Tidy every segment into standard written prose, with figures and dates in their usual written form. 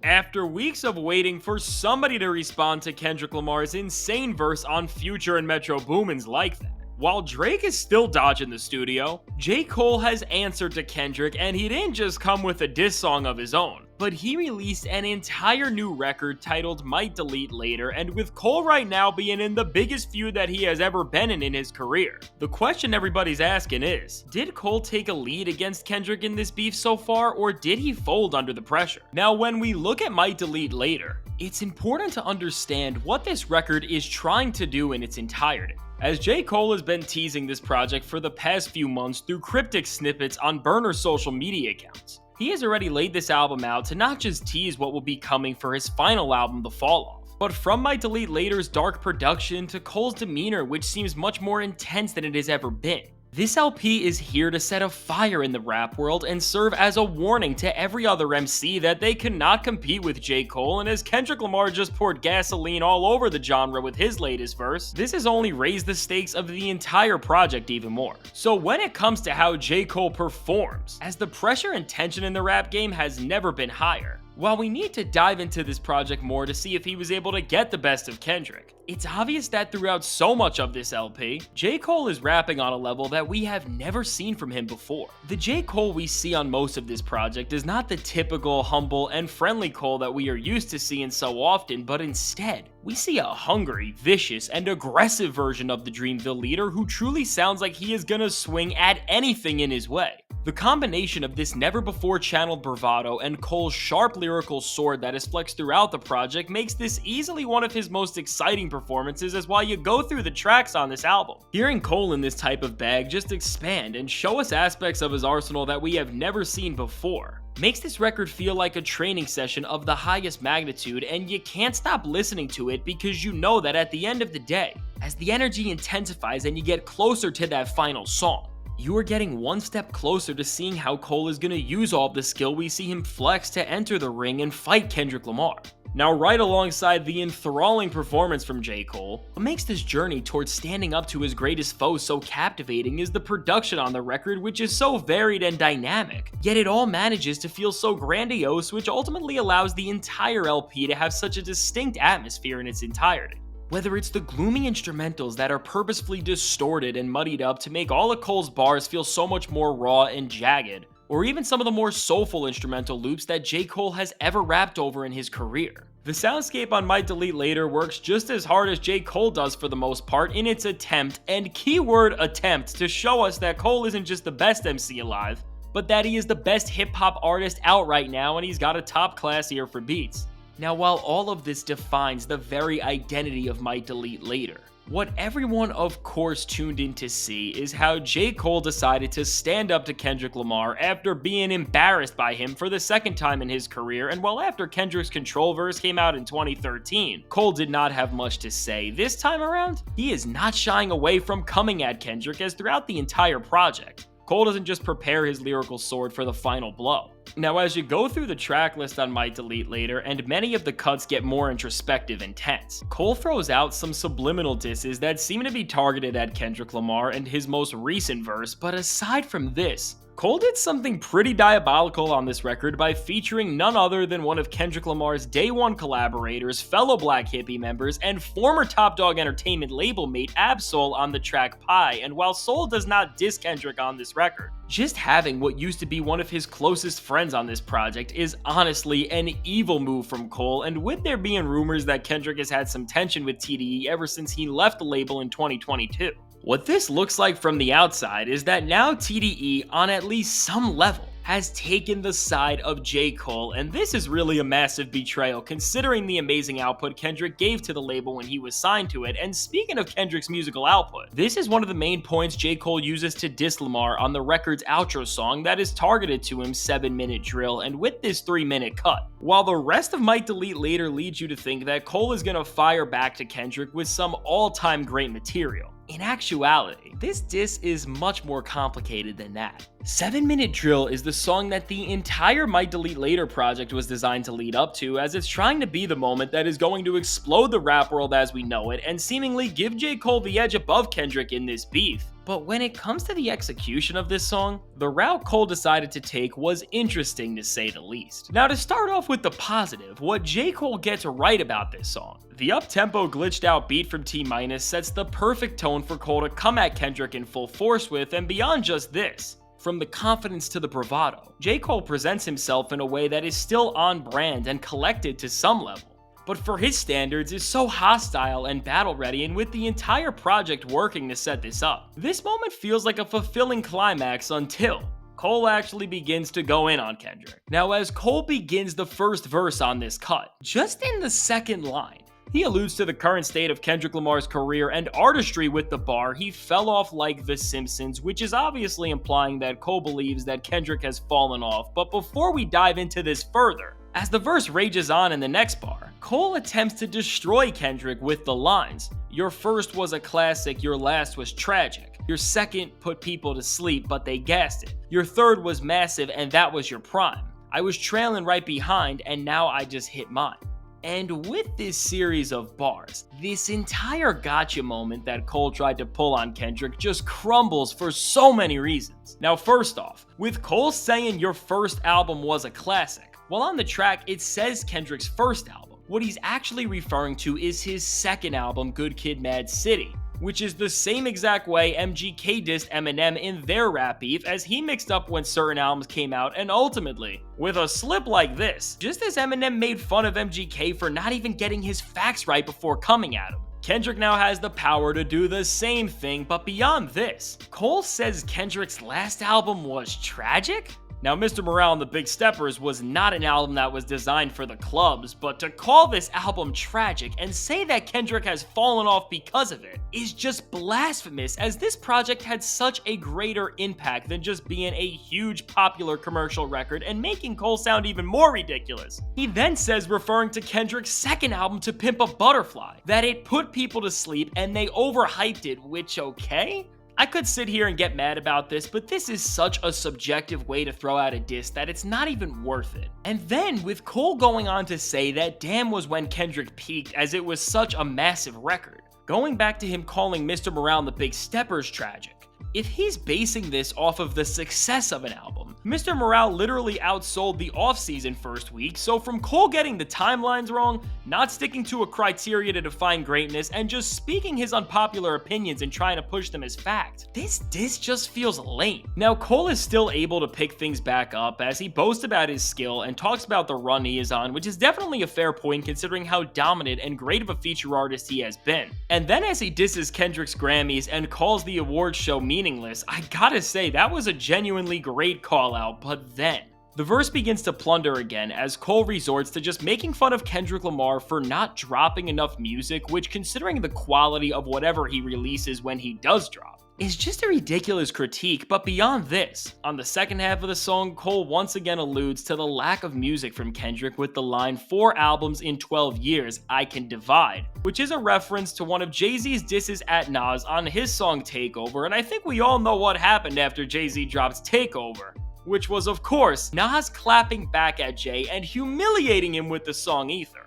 After weeks of waiting for somebody to respond to Kendrick Lamar's insane verse on Future and Metro Boomin's Like That. While Drake is still dodging the studio, J. Cole has answered to Kendrick, and he didn't just come with a diss song of his own, but he released an entire new record titled Might Delete Later, and with Cole right now being in the biggest feud that he has ever been in his career. The question everybody's asking is, did Cole take a lead against Kendrick in this beef so far, or did he fold under the pressure? Now, when we look at Might Delete Later, it's important to understand what this record is trying to do in its entirety. As J. Cole has been teasing this project for the past few months through cryptic snippets on burner social media accounts, he has already laid this album out to not just tease what will be coming for his final album, The Fall Off, but from Might Delete Later's dark production to Cole's demeanor, which seems much more intense than it has ever been. This LP is here to set a fire in the rap world and serve as a warning to every other MC that they cannot compete with J. Cole, and as Kendrick Lamar just poured gasoline all over the genre with his latest verse, this has only raised the stakes of the entire project even more. So when it comes to how J. Cole performs, as the pressure and tension in the rap game has never been higher, while we need to dive into this project more to see if he was able to get the best of Kendrick, it's obvious that throughout so much of this LP, J. Cole is rapping on a level that we have never seen from him before. The J. Cole we see on most of this project is not the typical humble and friendly Cole that we are used to seeing so often, but instead, we see a hungry, vicious, and aggressive version of the Dreamville leader who truly sounds like he is gonna swing at anything in his way. The combination of this never-before-channeled bravado and Cole's sharp lyrical sword that is flexed throughout the project makes this easily one of his most exciting performances as while you go through the tracks on this album. Hearing Cole in this type of bag just expand and show us aspects of his arsenal that we have never seen before makes this record feel like a training session of the highest magnitude, and you can't stop listening to it because you know that at the end of the day, as the energy intensifies and you get closer to that final song, you are getting one step closer to seeing how Cole is going to use all of the skill we see him flex to enter the ring and fight Kendrick Lamar. Now, right alongside the enthralling performance from J. Cole, what makes this journey towards standing up to his greatest foe so captivating is the production on the record, which is so varied and dynamic, yet it all manages to feel so grandiose, which ultimately allows the entire LP to have such a distinct atmosphere in its entirety. Whether it's the gloomy instrumentals that are purposefully distorted and muddied up to make all of Cole's bars feel so much more raw and jagged, or even some of the more soulful instrumental loops that J. Cole has ever rapped over in his career. The soundscape on Might Delete Later works just as hard as J. Cole does for the most part in its attempt, and keyword attempt, to show us that Cole isn't just the best MC alive, but that he is the best hip-hop artist out right now and he's got a top-class ear for beats. Now, while all of this defines the very identity of Might Delete Later, what everyone of course tuned in to see is how J. Cole decided to stand up to Kendrick Lamar after being embarrassed by him for the second time in his career, and while after Kendrick's Control verse came out in 2013, Cole did not have much to say. This time around, he is not shying away from coming at Kendrick, as throughout the entire project, Cole doesn't just prepare his lyrical sword for the final blow. Now, as you go through the track list on Might Delete Later, and many of the cuts get more introspective and tense, Cole throws out some subliminal disses that seem to be targeted at Kendrick Lamar and his most recent verse, but aside from this, Cole did something pretty diabolical on this record by featuring none other than one of Kendrick Lamar's day one collaborators, fellow Black Hippie members, and former Top Dog Entertainment label mate Ab-Soul on the track Pie. And while Soul does not diss Kendrick on this record, just having what used to be one of his closest friends on this project is honestly an evil move from Cole, and with there being rumors that Kendrick has had some tension with TDE ever since he left the label in 2022. What this looks like from the outside is that now TDE, on at least some level, has taken the side of J. Cole, and this is really a massive betrayal considering the amazing output Kendrick gave to the label when he was signed to it. And speaking of Kendrick's musical output, this is one of the main points J. Cole uses to diss Lamar on the record's outro song that is targeted to him, 7-minute drill, and with this 3-minute cut. While the rest of Might Delete Later leads you to think that Cole is gonna fire back to Kendrick with some all-time great material, in actuality, this diss is much more complicated than that. 7-Minute Drill is the song that the entire Might Delete Later project was designed to lead up to, as it's trying to be the moment that is going to explode the rap world as we know it and seemingly give J. Cole the edge above Kendrick in this beef. But when it comes to the execution of this song, the route Cole decided to take was interesting to say the least. Now to start off with the positive, what J. Cole gets right about this song. The up-tempo glitched out beat from T- sets the perfect tone for Cole to come at Kendrick in full force with, and beyond just this. From the confidence to the bravado, J. Cole presents himself in a way that is still on brand and collected to some level, but for his standards is so hostile and battle ready, and with the entire project working to set this up. This moment feels like a fulfilling climax until Cole actually begins to go in on Kendrick. Now as Cole begins the first verse on this cut, just in the second line, he alludes to the current state of Kendrick Lamar's career and artistry with the bar, "He fell off like The Simpsons," which is obviously implying that Cole believes that Kendrick has fallen off. But before we dive into this further, as the verse rages on in the next bar, Cole attempts to destroy Kendrick with the lines, "Your first was a classic, your last was tragic. Your second put people to sleep, but they gassed it. Your third was massive, and that was your prime. I was trailing right behind, and now I just hit mine." And with this series of bars, this entire gotcha moment that Cole tried to pull on Kendrick just crumbles for so many reasons. Now first off, with Cole saying your first album was a classic, while on the track it says Kendrick's first album, what he's actually referring to is his second album, Good Kid, Mad City, which is the same exact way MGK dissed Eminem in their rap beef, as he mixed up when certain albums came out, and ultimately, with a slip like this, just as Eminem made fun of MGK for not even getting his facts right before coming at him, Kendrick now has the power to do the same thing. But beyond this, Cole says Kendrick's last album was tragic? Now, Mr. Morale and the Big Steppers was not an album that was designed for the clubs, but to call this album tragic and say that Kendrick has fallen off because of it is just blasphemous, as this project had such a greater impact than just being a huge popular commercial record and making Cole sound even more ridiculous. He then says, referring to Kendrick's second album, To Pimp a Butterfly, that it put people to sleep and they overhyped it, which okay? I could sit here and get mad about this, but this is such a subjective way to throw out a diss that it's not even worth it. And then with Cole going on to say that Damn was when Kendrick peaked, as it was such a massive record, going back to him calling Mr. Morale and the Big Steppers tragic. If he's basing this off of the success of an album, Mr. Morale literally outsold the off-season first week, so from Cole getting the timelines wrong, not sticking to a criteria to define greatness, and just speaking his unpopular opinions and trying to push them as fact, this diss just feels lame. Now Cole is still able to pick things back up as he boasts about his skill and talks about the run he is on, which is definitely a fair point considering how dominant and great of a feature artist he has been. And then as he disses Kendrick's Grammys and calls the awards show meaningless, I gotta say that was a genuinely great call out. But then the verse begins to plunder again as Cole resorts to just making fun of Kendrick Lamar for not dropping enough music, which, considering the quality of whatever he releases when he does drop, is just a ridiculous critique. But beyond this, on the second half of the song, Cole once again alludes to the lack of music from Kendrick with the line, 4 albums in 12 years, I can divide, which is a reference to one of Jay-Z's disses at Nas on his song Takeover, and I think we all know what happened after Jay-Z drops Takeover, which was of course Nas clapping back at Jay and humiliating him with the song Ether.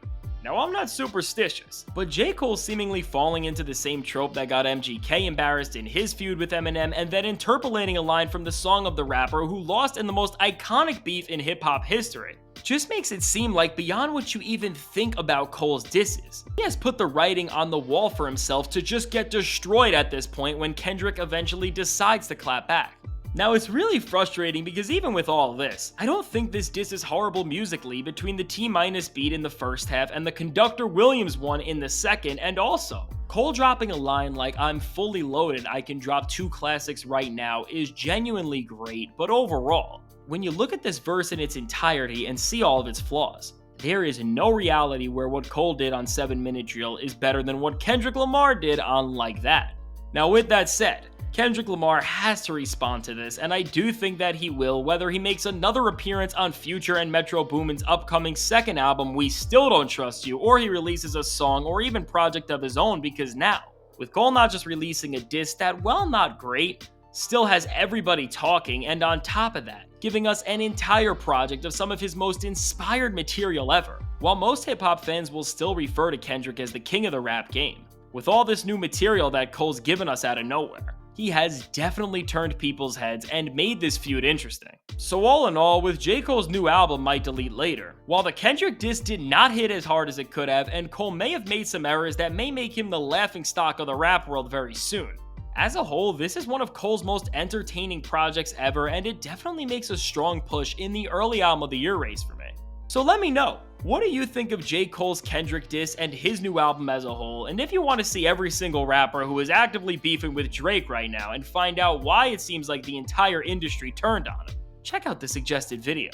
Now, I'm not superstitious, but J. Cole seemingly falling into the same trope that got MGK embarrassed in his feud with Eminem, and then interpolating a line from the song of the rapper who lost in the most iconic beef in hip-hop history, just makes it seem like beyond what you even think about Cole's disses, he has put the writing on the wall for himself to just get destroyed at this point when Kendrick eventually decides to clap back. Now, it's really frustrating because even with all this, I don't think this diss is horrible musically between the T- beat in the first half and the Conductor Williams one in the second, and also, Cole dropping a line like, I'm fully loaded, I can drop 2 classics right now is genuinely great, but overall, when you look at this verse in its entirety and see all of its flaws, there is no reality where what Cole did on 7 Minute Drill is better than what Kendrick Lamar did on Like That. Now with that said, Kendrick Lamar has to respond to this, and I do think that he will, whether he makes another appearance on Future and Metro Boomin's upcoming second album, We Still Don't Trust You, or he releases a song or even project of his own, because now, with Cole not just releasing a diss that, while not great, still has everybody talking, and on top of that, giving us an entire project of some of his most inspired material ever, while most hip-hop fans will still refer to Kendrick as the king of the rap game. With all this new material that Cole's given us out of nowhere, he has definitely turned people's heads and made this feud interesting. So all in all, with J. Cole's new album Might Delete Later, while the Kendrick diss did not hit as hard as it could have, and Cole may have made some errors that may make him the laughingstock of the rap world very soon, as a whole, this is one of Cole's most entertaining projects ever, and it definitely makes a strong push in the early album of the year race for me. So let me know, what do you think of J. Cole's Kendrick diss and his new album as a whole? And if you want to see every single rapper who is actively beefing with Drake right now and find out why it seems like the entire industry turned on him, check out the suggested video.